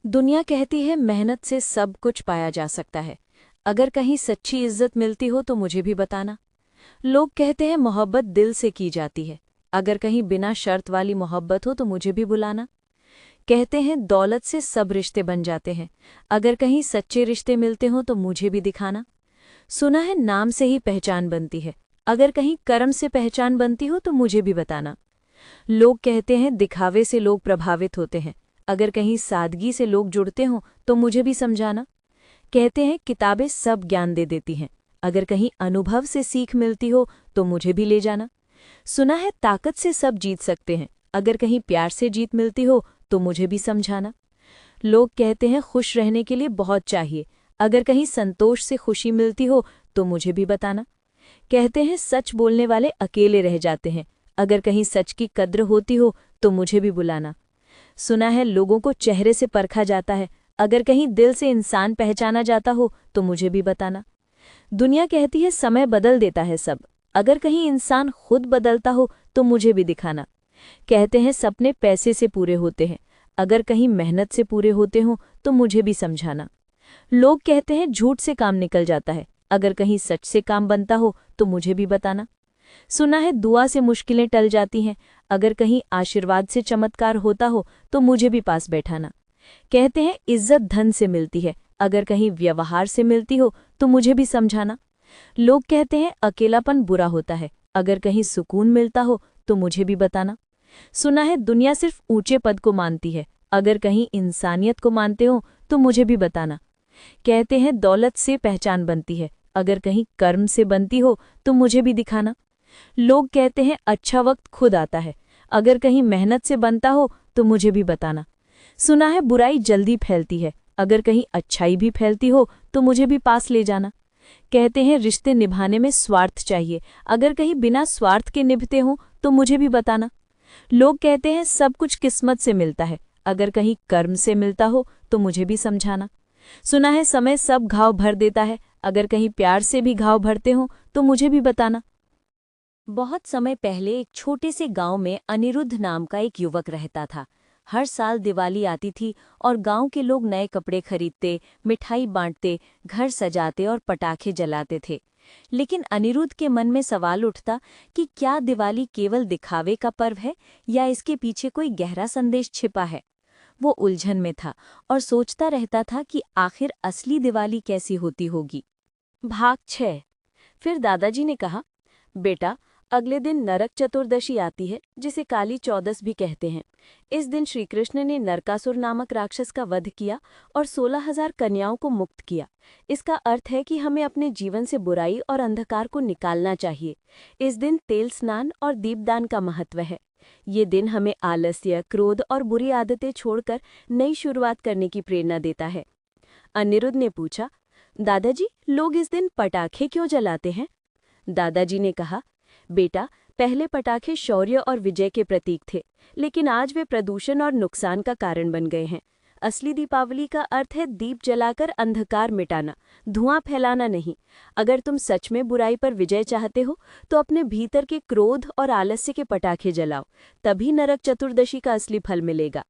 दुनिया कहती है मेहनत से सब कुछ पाया जा सकता है। अगर कहीं सच्ची इज्जत मिलती हो तो मुझे भी बताना। लोग कहते हैं मोहब्बत दिल से की जाती है। अगर कहीं बिना शर्त वाली मोहब्बत हो तो मुझे भी बुलाना। कहते हैं दौलत से सब रिश्ते बन जाते हैं। अगर कहीं सच्चे रिश्ते मिलते हों तो मुझे भी दिखाना। सुना है नाम से ही पहचान बनती है। अगर कहीं कर्म से पहचान बनती हो तो मुझे भी बताना। लोग कहते हैं दिखावे से लोग प्रभावित होते हैं। अगर कहीं सादगी से लोग जुड़ते हों तो मुझे भी समझाना। कहते हैं किताबें सब ज्ञान दे देती हैं। अगर कहीं अनुभव से सीख मिलती हो तो मुझे भी ले जाना। सुना है ताकत से सब जीत सकते हैं। अगर कहीं प्यार से जीत मिलती हो तो मुझे भी समझाना। लोग कहते हैं खुश रहने के लिए बहुत चाहिए। अगर कहीं संतोष से खुशी मिलती हो तो मुझे भी बताना। कहते हैं सच बोलने वाले अकेले रह जाते हैं। अगर कहीं सच की कद्र होती हो तो मुझे भी बुलाना। सुना है लोगों को चेहरे से परखा जाता है। अगर कहीं दिल से इंसान पहचाना जाता हो तो मुझे भी बताना। दुनिया कहती है समय बदल देता है सब। अगर कहीं इंसान खुद बदलता हो तो मुझे भी दिखाना। कहते हैं सपने पैसे से पूरे होते हैं। अगर कहीं मेहनत से पूरे होते हों तो मुझे भी समझाना। लोग कहते हैं झूठ से काम निकल जाता है। अगर कहीं सच से काम बनता हो तो मुझे भी बताना। सुना है दुआ से मुश्किलें टल जाती हैं। अगर कहीं आशीर्वाद से चमत्कार होता हो तो मुझे भी पास बैठाना। कहते हैं इज्जत धन से मिलती है। अगर कहीं व्यवहार से मिलती हो तो मुझे भी समझाना। लोग कहते हैं अकेलापन बुरा होता है। अगर कहीं सुकून मिलता हो तो मुझे भी बताना। सुना है दुनिया सिर्फ ऊंचे पद को मानती है। अगर कहीं इंसानियत को मानते हो तो मुझे भी बताना। कहते हैं दौलत से पहचान बनती है। अगर कहीं कर्म से बनती हो तो मुझे भी दिखाना। लोग कहते हैं अच्छा वक्त खुद आता है। अगर कहीं मेहनत से बनता हो तो मुझे भी बताना। सुना है बुराई जल्दी फैलती है। अगर कहीं अच्छाई भी फैलती हो तो मुझे भी पास ले जाना। कहते हैं रिश्ते निभाने में स्वार्थ चाहिए। अगर कहीं बिना स्वार्थ के निभते हों तो मुझे भी बताना। लोग कहते हैं सब कुछ किस्मत से मिलता है। अगर कहीं कर्म से मिलता हो तो मुझे भी समझाना। सुना है समय सब घाव भर देता है। अगर कहीं प्यार से भी घाव भरते हों तो मुझे भी बताना। बहुत समय पहले एक छोटे से गांव में अनिरुद्ध नाम का एक युवक रहता था। हर साल दिवाली आती थी और गांव के लोग नए कपड़े खरीदते, मिठाई बांटते, घर सजाते और पटाखे जलाते थे। लेकिन अनिरुद्ध के मन में सवाल उठता कि क्या दिवाली केवल दिखावे का पर्व है या इसके पीछे कोई गहरा संदेश छिपा है। वो उलझन में था और सोचता रहता था कि आखिर असली दिवाली कैसी होती होगी। भाग 6। फिर दादाजी ने कहा, बेटा, अगले दिन नरक चतुर्दशी आती है, जिसे काली चौदस भी कहते हैं। इस दिन श्री कृष्ण ने नरकासुर नामक राक्षस का वध किया और 16,000 कन्याओं को मुक्त किया। इसका अर्थ है कि हमें अपने जीवन से बुराई और अंधकार को निकालना चाहिए। इस दिन तेल स्नान और दीपदान का महत्व है। ये दिन हमें आलस्य, क्रोध और बुरी आदतें छोड़कर नई शुरुआत करने की प्रेरणा देता है। अनिरुद्ध ने पूछा, दादाजी, लोग इस दिन पटाखे क्यों जलाते हैं? दादाजी ने कहा, बेटा, पहले पटाखे शौर्य और विजय के प्रतीक थे, लेकिन आज वे प्रदूषण और नुकसान का कारण बन गए हैं। असली दीपावली का अर्थ है दीप जलाकर अंधकार मिटाना, धुआं फैलाना नहीं। अगर तुम सच में बुराई पर विजय चाहते हो तो अपने भीतर के क्रोध और आलस्य के पटाखे जलाओ, तभी नरक चतुर्दशी का असली फल मिलेगा।